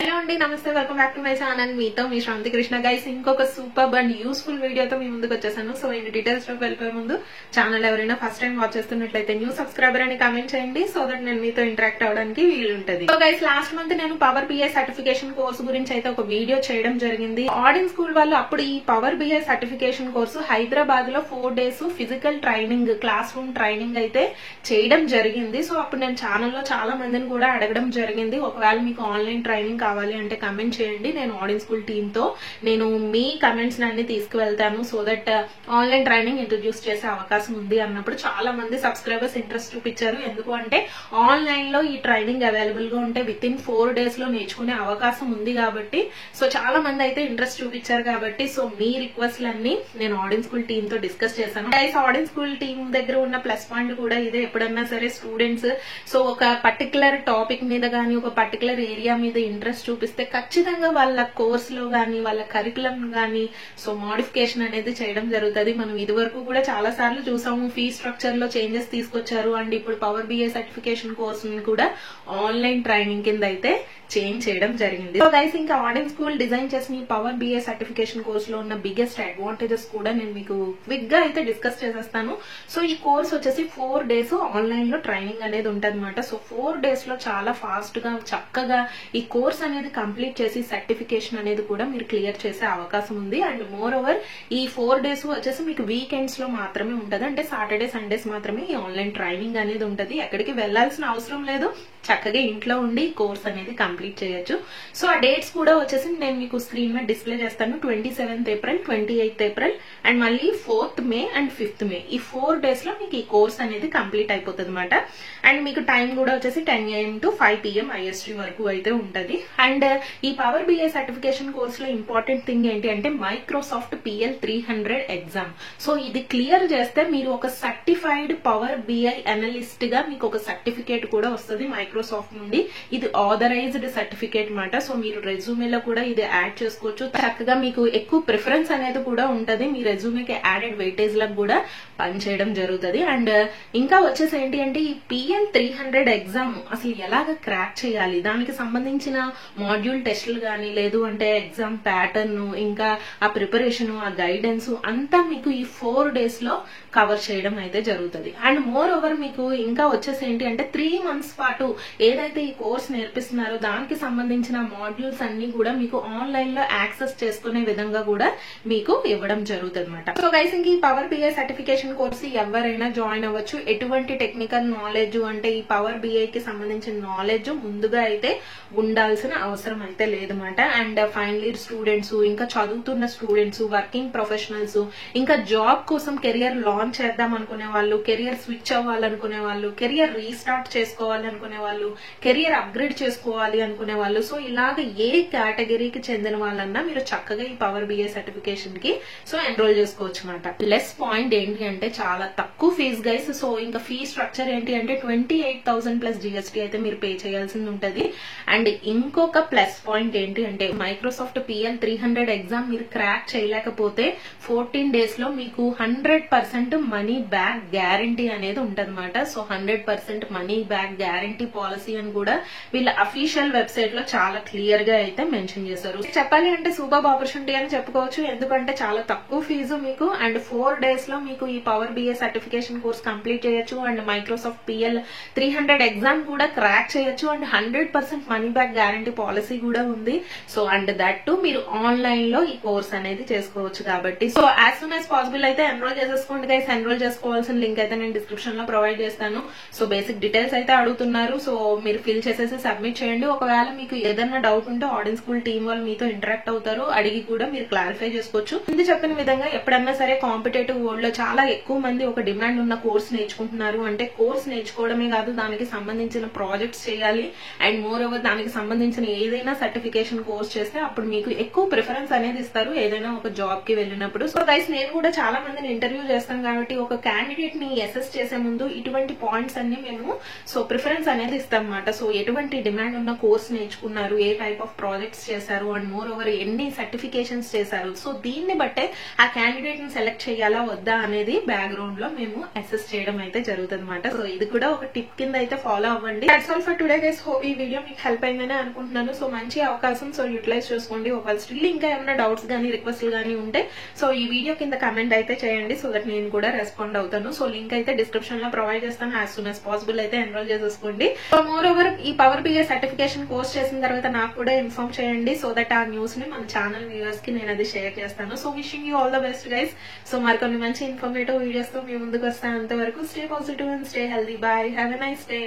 Hello అండి, నమస్తే, welcome back to my channel. మీతో మీ శ్రాంతి కృష్ణ. గైస్, ఇంకొక సూపర్ అండ్ యూస్ఫుల్ వీడియోతో మీ ముందుకు వచ్చేసాను. సో ఇన్ డీటెయిల్స్ లోకి వెళ్ళిపోయే ముందు ఛానల్ ఎవరైనా ఫస్ట్ టైం వాచ్ చేస్తున్నట్లయితే న్యూ సబ్స్క్రైబర్ అని కామెంట్ చేయండి, సో దట్ నేను మీతో ఇంటరాక్ట్ అవడానికి వీలుంటది. సో గైస్, లాస్ట్ మంత్ నేను పవర్ బిఐ సర్టిఫికేషన్ కోర్సు గురించి అయితే ఒక వీడియో చేయడం జరిగింది. ఆడియన్స్ స్కూల్ వాళ్ళు అప్పుడు ఈ Power BI certification course Hyderabad లో 4 days physical training, classroom training అయితే చేయడం జరిగింది. సో అప్పుడు నేను ఛానల్లో చాలా మందిని కూడా అడగడం జరిగింది, ఒకవేళ మీకు ఆన్లైన్ ట్రైనింగ్ కావాలి అంటే కమెంట్ చేయండి, నేను ఆడియన్స్ స్కూల్ టీమ్ తో నేను మీ కమెంట్స్ అన్ని తీసుకువెళ్తాను, so that online training introduce చేసే అవకాశం ఉంది అన్నప్పుడు చాలా మంది సబ్స్క్రైబర్స్ ఇంట్రెస్ట్ చూపించారు. ఎందుకు అంటే ఆన్లైన్ లో ఈ ట్రైనింగ్ అవైలబుల్ గా ఉంటే విత్ ఇన్ 4 days లో నేర్చుకునే అవకాశం ఉంది కాబట్టి, సో చాలా మంది అయితే ఇంట్రెస్ట్ చూపించారు కాబట్టి, సో మీ రిక్వెస్ట్లన్నీ నేను ఆడియన్స్ స్కూల్ టీమ్ తో డిస్కస్ చేశాను. ఆడియన్స్ స్కూల్ టీమ్ దగ్గర ఉన్న ప్లస్ పాయింట్ కూడా ఇదే, ఎప్పుడన్నా సరే స్టూడెంట్స్ సో ఒక పర్టికులర్ టాపిక్ మీద గానీ ఒక పర్టికులర్ ఏరియా మీద ఇంట్రెస్ట్ చూపిస్తే ఖచ్చితంగా వాళ్ళ కోర్స్ లో గానీ వాళ్ళ కరికులం గానీ సో మోడిఫికేషన్ అనేది చేయడం జరుగుతుంది. మనం ఇదివరకు కూడా చాలా సార్లు చూసాము, ఫీ స్ట్రక్చర్ లో చేంజెస్ తీసుకొచ్చారు అండ్ ఇప్పుడు పవర్ బిఐ సర్టిఫికేషన్ కోర్స్ కూడా ఆన్లైన్ ట్రైనింగ్ కింద అయితే చేంజ్ చేయడం జరిగింది. సో గైస్, ఇంకా ఆడియన్స్ స్కూల్ డిజైన్ చేసిన ఈ పవర్ బిఐ సర్టిఫికేషన్ కోర్స్ లో ఉన్న బిగ్గెస్ట్ అడ్వాంటేజెస్ కూడా నేను మీకు క్విక్ గా అయితే డిస్కస్ చేసేస్తాను. సో ఈ కోర్స్ వచ్చేసి 4 days ఆన్లైన్ లో ట్రైనింగ్ అనేది ఉంటదన్నమాట. సో 4 days లో చాలా ఫాస్ట్ గా చక్కగా ఈ కోర్స్ అనేది కంప్లీట్ చేసి సర్టిఫికేషన్ అనేది కూడా మీరు క్లియర్ చేసే అవకాశం ఉంది. అండ్ మోర్ ఓవర్ ఈ 4 days వచ్చేసి మీకు వీకెండ్స్ లో మాత్రమే ఉంటది, అంటే సాటర్డే సండేస్ మాత్రమే ఈ ఆన్లైన్ ట్రైనింగ్ అనేది ఉంటది. ఎక్కడికి వెళ్లాల్సిన అవసరం లేదు, చక్కగా ఇంట్లో ఉండి కోర్స్ అనేది కంప్లీట్ చేయొచ్చు. సో ఆ డేట్స్ కూడా వచ్చేసి నేను మీకు స్క్రీన్ మీద డిస్ప్లే చేస్తాను. 27th April, 28th April and మళ్ళీ 4th May and 5th May. ఈ 4 days లో మీకు ఈ కోర్స్ అనేది కంప్లీట్ అయిపోతుంది అనమాట. అండ్ మీకు టైం కూడా వచ్చేసి 10 AM to 5 PM IST వరకు అయితే ఉంటది. అండ్ ఈ పవర్ బిఐ సర్టిఫికేషన్ కోర్స్ లో ఇంపార్టెంట్ థింగ్ ఏంటి అంటే మైక్రోసాఫ్ట్ PL 300 ఎగ్జామ్. సో ఇది క్లియర్ చేస్తే మీరు ఒక సర్టిఫైడ్ పవర్ బిఐ అనలిస్ట్ గా మీకు ఒక సర్టిఫికేట్ కూడా వస్తుంది మైక్రోసాఫ్ట్ నుండి. ఇది ఆథరైజ్డ్ సర్టిఫికేట్ మాట. సో మీరు రెజ్యూమేలో కూడా ఇది యాడ్ చేసుకోవచ్చు. చక్కగా మీకు ఎక్కువ ప్రిఫరెన్స్ అనేది కూడా ఉంటది, మీ రెజ్యూమేకి యాడెడ్ వెయిటేజ్ లకు కూడా పనిచేయడం జరుగుతుంది. అండ్ ఇంకా వచ్చేసి ఏంటి అంటే ఈ PL 300 ఎగ్జామ్ అసలు ఎలాగ క్రాక్ చేయాలి, దానికి సంబంధించిన మాడ్యూల్ టెస్టులు కానీ లేదు అంటే ఎగ్జామ్ ప్యాటర్న్, ఇంకా ఆ ప్రిపరేషన్, ఆ గైడెన్స్ అంతా మీకు ఈ 4 days లో కవర్ చేయడం అయితే జరుగుతుంది. అండ్ మోర్ ఓవర్ మీకు ఇంకా వచ్చేసి ఏంటి అంటే 3 months పాటు ఏదైతే ఈ కోర్స్ నేర్పిస్తున్నారో దానికి సంబంధించిన మాడ్యూల్స్ అన్ని కూడా మీకు ఆన్లైన్ లో యాక్సెస్ చేసుకునే విధంగా కూడా మీకు ఇవ్వడం జరుగుతుంది అనమాట. సో గైస్, ఇంక ఈ పవర్ బిఐ సర్టిఫికేషన్ కోర్స్ ఎవరైనా జాయిన్ అవ్వచ్చు. ఎటువంటి టెక్నికల్ నాలెడ్జ్ అంటే ఈ పవర్ బిఐ కి సంబంధించిన నాలెడ్జ్ ముందుగా అయితే ఉండాల్సిన అవసరం అయితే లేదన్నమాట. అండ్ ఫైనల్ ఇయర్ స్టూడెంట్స్, ఇంకా చదువుతున్న స్టూడెంట్స్, వర్కింగ్ ప్రొఫెషనల్స్, ఇంకా జాబ్ కోసం కెరియర్ లాంచ్ చేద్దాం అనుకునే వాళ్ళు, కెరియర్ స్విచ్ అవ్వాలనుకునే వాళ్ళు, కెరియర్ రీస్టార్ట్ చేసుకోవాలి అనుకునే వాళ్ళు, కెరియర్ అప్గ్రేడ్ చేసుకోవాలి అనుకునే వాళ్ళు, సో ఇలాగ ఏ కేటగిరీకి చెందిన వాళ్ళన్నా మీరు చక్కగా ఈ పవర్ బిఐ సర్టిఫికేషన్ కి సో ఎన్రోల్ చేసుకోవచ్చు అనమాట. ప్లస్ పాయింట్ ఏంటి అంటే చాలా తక్కువ ఫీజ్ గైస్. సో ఇంకా ఫీ స్ట్రక్చర్ ఏంటి అంటే 28,000 ప్లస్ GST అయితే మీరు పే చేయాల్సింది ఉంటది. అండ్ ఇంకొక ప్లస్ పాయింట్ ఏంటి అంటే మైక్రోసాఫ్ట్ PL 300 ఎగ్జామ్ మీరు క్రాక్ చేయలేకపోతే 14 days లో మీకు 100% మనీ బ్యాక్ గ్యారంటీ అనేది ఉంటదన్నమాట. So 100% money back guarantee policy అని కూడా వీళ్ళ అఫీషియల్ వెబ్సైట్ లో చాలా క్లియర్ గా అయితే మెన్షన్ చేశారు. చెప్పాలి అంటే సూపర్ ఆపర్చునిటీ అని చెప్పుకోవచ్చు, ఎందుకంటే చాలా తక్కువ ఫీజు మీకు అండ్ 4 days లో మీకు ఈ Power BI certification course complete చేయొచ్చు అండ్ మైక్రోసాఫ్ట్ PL 300 ఎగ్జామ్ కూడా క్రాక్ చేయొచ్చు and 100% money back guarantee policy కూడా ఉంది. సో అండ్ దట్ టు మీరు ఆన్లైన్ లో ఈ కోర్స్ అనేది చేసుకోవచ్చు కాబట్టి so as soon as possible అయితే ఎన్రోల్ చేసేసుకోండి గైస్. ఎన్రోల్ చేసుకోవాల్సిన లింక్ అయితే నేను డిస్క్రిప్షన్ లో ప్రొవైడ్ చేస్తాను. సో బేసిక్ డీటెయిల్స్ అయితే అడుగుతున్నారు, సో మీరు ఫిల్ చేసేసి సబ్మిట్ చేయండి. ఒకవేళ మీకు ఏదైనా డౌట్ ఉంటే ఆడియన్స్ స్కూల్ టీం వాళ్ళు మీతో ఇంటరాక్ట్ అవుతారు, అడిగి కూడా మీరు క్లారిఫై చేసుకోవచ్చు. ముందు చెప్పిన విధంగా ఎప్పుడన్నా సరే కాంపిటేటివ్ వరల్డ్ లో చాలా ఎక్కువ మంది ఒక డిమాండ్ ఉన్న కోర్స్ నేర్చుకుంటున్నారు అంటే కోర్స్ నేర్చుకోవడమే కాదు, దానికి సంబంధించిన ప్రాజెక్ట్స్ చేయాలి అండ్ మోర్ ఓవర్ దానికి సంబంధించిన ఏదైనా సర్టిఫికేషన్ కోర్స్ చేస్తే అప్పుడు మీకు ఎక్కువ ప్రిఫరెన్స్ అనేది ఇస్తారు ఏదైనా ఒక జాబ్ కి వెళ్ళినప్పుడు. సో గైస్, నేను కూడా చాలా మందిని ఇంటర్వ్యూ చేస్తాను కాబట్టి ఒక క్యాండిడేట్ ని అసెస్ చేసే ముందు ఇటువంటి పాయింట్స్ అన్ని మేము సో ప్రిఫరెన్స్ అనేది ఇస్తాం అన్నమాట. సో ఎటువంటి డిమాండ్ ఉన్న కోర్స్ నేర్చుకున్నారు, ఏ టైప్ ఆఫ్ ప్రాజెక్ట్స్ చేశారు అండ్ మోర్ ఓవర్ ఎన్ని సర్టిఫికేషన్స్ చేశారు, సో దీన్ని బట్టే ఆ క్యాండిడేట్ ని సెలెక్ట్ చేయాలా వద్దా అనేది బ్యాక్గ్రౌండ్ లో మేము అసెస్ చేయడం అయితే జరుగుతుంది అనమాట. సో ఇది కూడా ఒక టిప్ కింద అయితే ఫాలో అవ్వండి. That's all for today guys. Hope ఈ వీడియో మీకు హెల్ప్ అయిందని అనుకుంటున్నాను. అనుకుంటున్నాను. సో మంచి అవకాశం, సో యూటిలైజ్ చేసుకోండి. ఒకవేళ స్టిల్ ఇంకా ఏమైనా డౌట్స్ కానీ రిక్వెస్ట్లు కానీ ఉంటే సో ఈ వీడియో కింద కమెంట్ అయితే చేయండి, సో దట్ నేను కూడా రెస్పాండ్ అవుతాను. సో లింక్ అయితే డిస్క్రిప్షన్ లో ప్రొవైడ్ చేస్తాను. యాజ్ సూన్ యాజ్ పాసిబుల్ అయితే ఎన్రోల్ చేసేసుకోండి. సో మోర్ ఓవర్ ఈ పవర్ బిఐ సర్టిఫికేషన్ కోర్స్ చేసిన తర్వాత నాకు కూడా ఇన్ఫార్మ్ చేయండి, సో దట్ ఆ న్యూస్ ని మన ఛానల్ వ్యూవర్స్ కి నేను అది షేర్ చేస్తాను. So wishing you all the best guys. So మరికొన్ని మంచి ఇన్ఫర్మేటివ్ వీడియోస్ తో మీ ముందుకు వస్తాను. అంతవరకు stay positive and stay healthy. Bye, have a nice day.